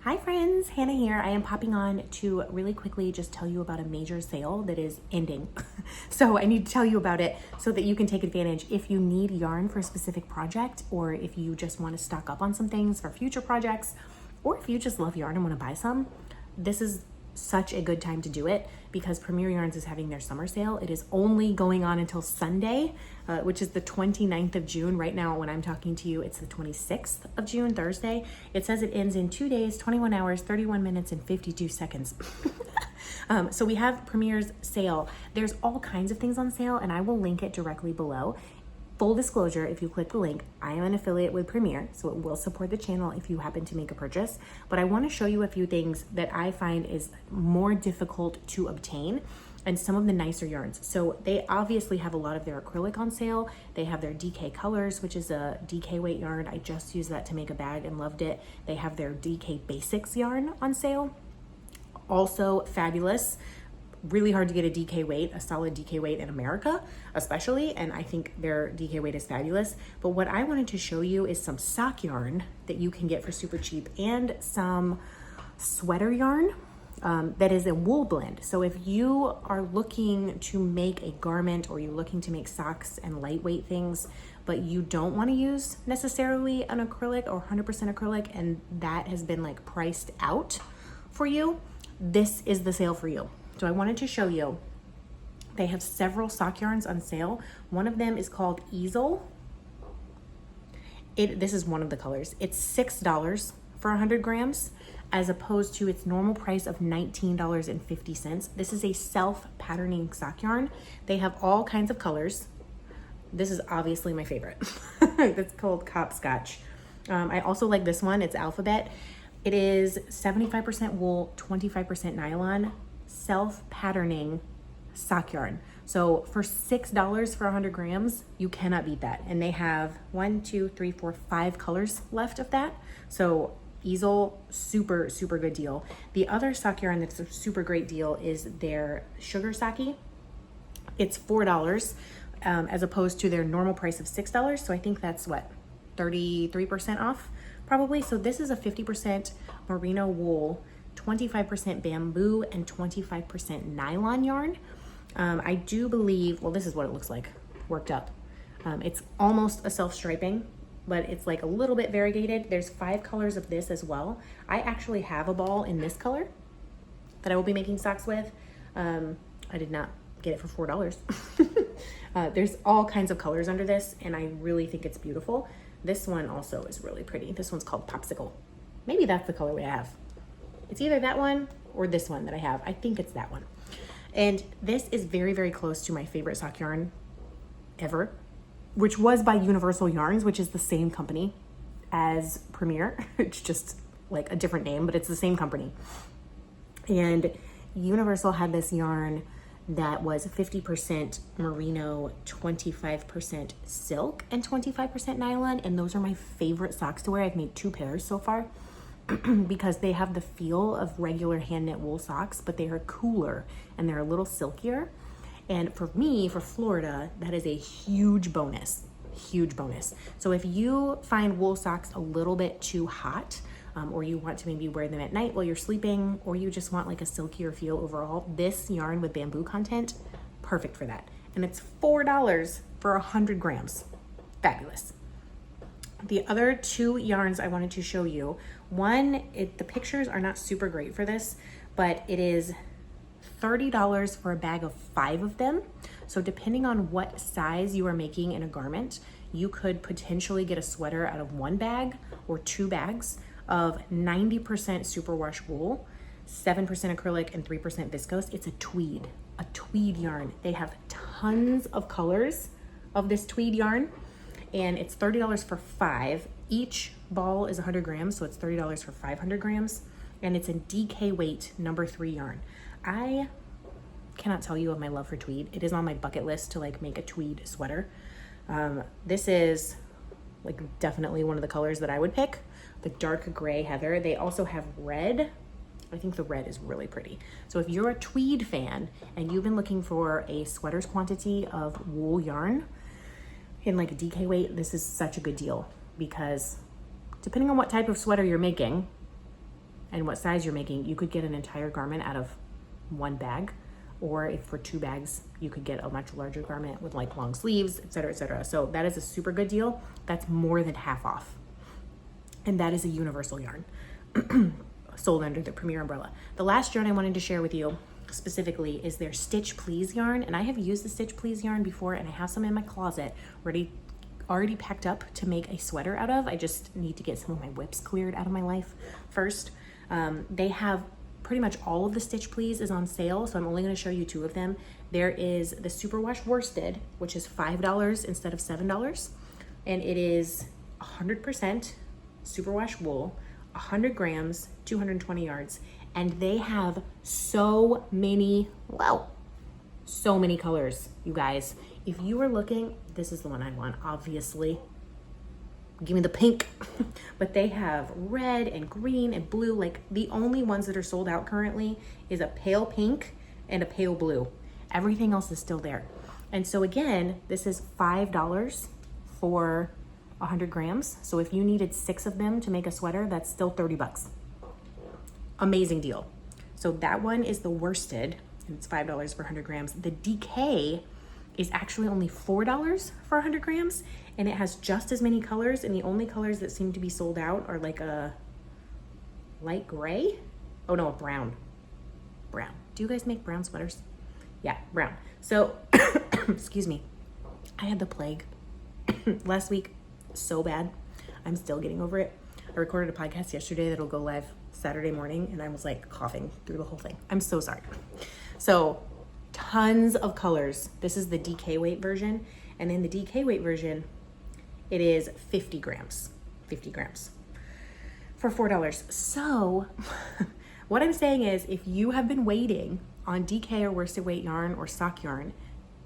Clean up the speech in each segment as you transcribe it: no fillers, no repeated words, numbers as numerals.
Hi friends, Hannah here. I am popping on to really quickly just tell you about a major sale that is ending. So I need to tell you about it so that you can take advantage if you need yarn for a specific project, or if you just want to stock up on some things for future projects, or if you just love yarn and want to buy some. This is such a good time to do it because Premier Yarns is having their summer sale. It is only going on until Sunday, which is the 29th of June. Right now, when I'm talking to you, it's the 26th of June, Thursday. It says it ends in 2 days, 21 hours, 31 minutes, and 52 seconds. So we have Premier's sale. There's all kinds of things on sale, and I will link it directly below. Full disclosure, if you click the link, I am an affiliate with Premier, so it will support the channel if you happen to make a purchase. But I want to show you a few things that I find is more difficult to obtain and some of the nicer yarns. So they obviously have a lot of their acrylic on sale. They have their DK Colors, which is a DK weight yarn. I just used that to make a bag and loved it. They have their DK Basics yarn on sale. Also fabulous. Really hard to get a DK weight, a solid DK weight in America, especially, and I think their DK weight is fabulous. But what I wanted to show you is some sock yarn that you can get for super cheap and some sweater yarn that is a wool blend. So if you are looking to make a garment or you're looking to make socks and lightweight things, but you don't want to use necessarily an acrylic or 100% acrylic, and that has been like priced out for you, this is the sale for you. So I wanted to show you, they have several sock yarns on sale. One of them is called Easel. This is one of the colors. It's $6 for 100 grams, as opposed to its normal price of $19.50. This is a self-patterning sock yarn. They have all kinds of colors. This is obviously my favorite. It's called Copscotch. I also like this one, it's Alphabet. It is 75% wool, 25% nylon. Self-patterning sock yarn. So for $6 for 100 grams, you cannot beat that. And they have 5 colors left of that. So Easel, super, super good deal. The other sock yarn that's a super great deal is their Sugar Saki. It's $4 as opposed to their normal price of $6. So I think that's what, 33% off probably. So this is a 50% merino wool, 25% bamboo, and 25% nylon yarn. I do believe, well, this is what it looks like worked up. It's almost a self-striping, but it's like a little bit variegated. There's 5 colors of this as well. I actually have a ball in this color that I will be making socks with. I did not get it for $4. There's all kinds of colors under this, and I really think it's beautiful. This one also is really pretty. This one's called Popsicle. Maybe that's the colorway I have. It's either that one or this one that I have. I think it's that one. And this is very, very close to my favorite sock yarn ever, which was by Universal Yarns, which is the same company as Premier. It's just like a different name, but it's the same company. And Universal had this yarn that was 50% merino, 25% silk, and 25% nylon. And those are my favorite socks to wear. I've made 2 pairs so far. Because they have the feel of regular hand knit wool socks, but they are cooler and they're a little silkier. And for me, for Florida, that is a huge bonus, huge bonus. So if you find wool socks a little bit too hot, or you want to maybe wear them at night while you're sleeping, or you just want like a silkier feel overall, this yarn with bamboo content, perfect for that. And it's $4 for 100 grams. Fabulous. The other 2 yarns I wanted to show you, one, the pictures are not super great for this, but it is $30 for a bag of 5 of them. So depending on what size you are making in a garment, you could potentially get a sweater out of 1 bag or 2 bags of 90% superwash wool, 7% acrylic, and 3% viscose. It's a tweed yarn. They have tons of colors of this tweed yarn. And it's $30 for 5. Each ball is 100 grams, so it's $30 for 500 grams. And it's in DK weight, number 3 yarn. I cannot tell you of my love for tweed. It is on my bucket list to like make a tweed sweater. This is like definitely one of the colors that I would pick. The dark gray heather. They also have red. I think the red is really pretty. So if you're a tweed fan and you've been looking for a sweater's quantity of wool yarn, in like a DK weight, this is such a good deal because depending on what type of sweater you're making, and what size you're making, you could get an entire garment out of one bag, or if for 2 bags, you could get a much larger garment with like long sleeves, etc., etc. So that is a super good deal. That's more than half off. And that is a universal yarn sold under the Premier umbrella. The last yarn I wanted to share with you specifically is their Stitch Please yarn. And I have used the Stitch Please yarn before, and I have some in my closet already packed up to make a sweater out of. I just need to get some of my whips cleared out of my life first. They have pretty much all of the Stitch Please is on sale, so I'm only going to show you 2 of them. There is the Superwash Worsted, which is $5 instead of $7, and it is 100% superwash wool, 100 grams, 220 yards, and they have so many colors, you guys. If you are looking, this is the one I want, obviously. Give me the pink. But they have red and green and blue. Like, the only ones that are sold out currently is a pale pink and a pale blue. Everything else is still there. And so again, this is $5 for 100 grams. So if you needed 6 of them to make a sweater, that's still 30 bucks. Amazing deal. So that one is the worsted, and it's $5 for 100 grams. The DK is actually only $4 for 100 grams, and it has just as many colors, and the only colors that seem to be sold out are like a light gray. Oh no, a brown. Brown. Do you guys make brown sweaters? Yeah, brown. So, excuse me. I had the plague last week so bad. I'm still getting over it. I recorded a podcast yesterday that'll go live Saturday morning, and I was like coughing through the whole thing. I'm so sorry. So, tons of colors. This is the DK weight version, and in the DK weight version, it is 50 grams for $4. So what I'm saying is, if you have been waiting on DK or worsted weight yarn or sock yarn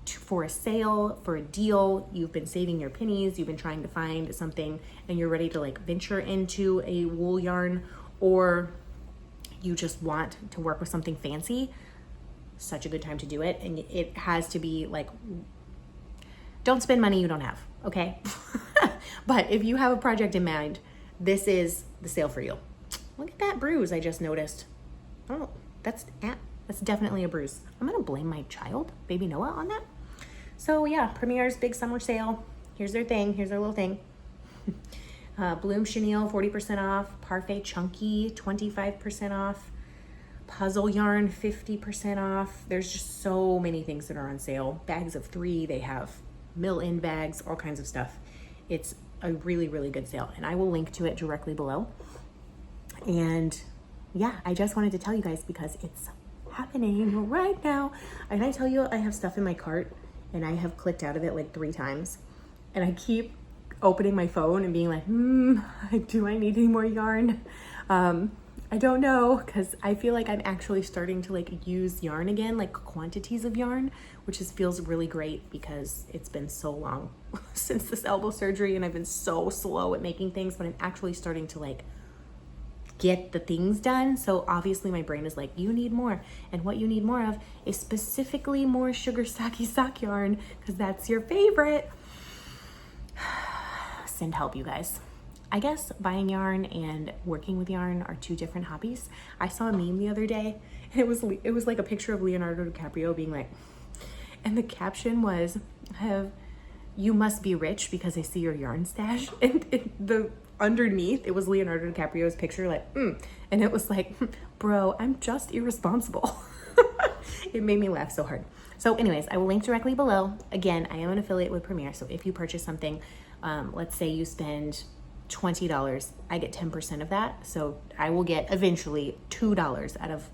for a sale, for a deal, you've been saving your pennies, you've been trying to find something, and you're ready to like venture into a wool yarn, or you just want to work with something fancy, such a good time to do it. And it has to be like, don't spend money you don't have, okay? But if you have a project in mind, this is the sale for you. Look at that bruise I just noticed. Oh, that's definitely a bruise. I'm gonna blame my child, baby Noah, on that. So yeah, Premier's big summer sale. Here's their thing, here's their little thing. Bloom Chenille, 40% off. Parfait Chunky, 25% off. Puzzle Yarn, 50% off. There's just so many things that are on sale. Bags of 3, they have mill-in bags, all kinds of stuff. It's a really, really good sale, and I will link to it directly below. And yeah, I just wanted to tell you guys because it's happening right now. And I tell you, I have stuff in my cart, and I have clicked out of it like 3 times, and I keep opening my phone and being like, do I need any more yarn? I don't know, because I feel like I'm actually starting to like use yarn again, like quantities of yarn, which feels really great because it's been so long since this elbow surgery, and I've been so slow at making things, but I'm actually starting to like get the things done. So obviously my brain is like, you need more, and what you need more of is specifically more sugar Saki sock yarn, because that's your favorite. Send help, you guys. I guess buying yarn and working with yarn are 2 different hobbies. I saw a meme the other day, and it was like a picture of Leonardo DiCaprio being like, and the caption was, you must be rich because I see your yarn stash. And the underneath, it was Leonardo DiCaprio's picture, like, and it was like, bro, I'm just irresponsible. It made me laugh so hard. So anyways, I will link directly below. Again, I am an affiliate with Premier, so if you purchase something, let's say you spend $20, I get 10% of that. So I will get eventually $2 out of,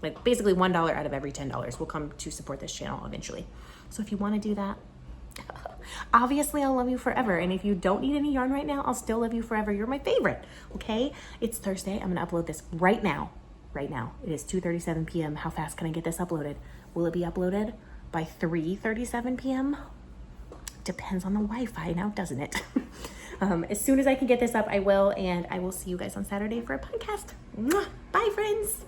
like, basically $1 out of every $10 will come to support this channel eventually. So if you want to do that, obviously I'll love you forever. And if you don't need any yarn right now, I'll still love you forever. You're my favorite, okay? It's Thursday. I'm gonna upload this right now. Right now. It is 2:37 p.m. How fast can I get this uploaded? Will it be uploaded by 3:37 p.m.? Depends on the Wi-Fi now, doesn't it? As soon as I can get this up, I will, and I will see you guys on Saturday for a podcast. Mwah! Bye, friends.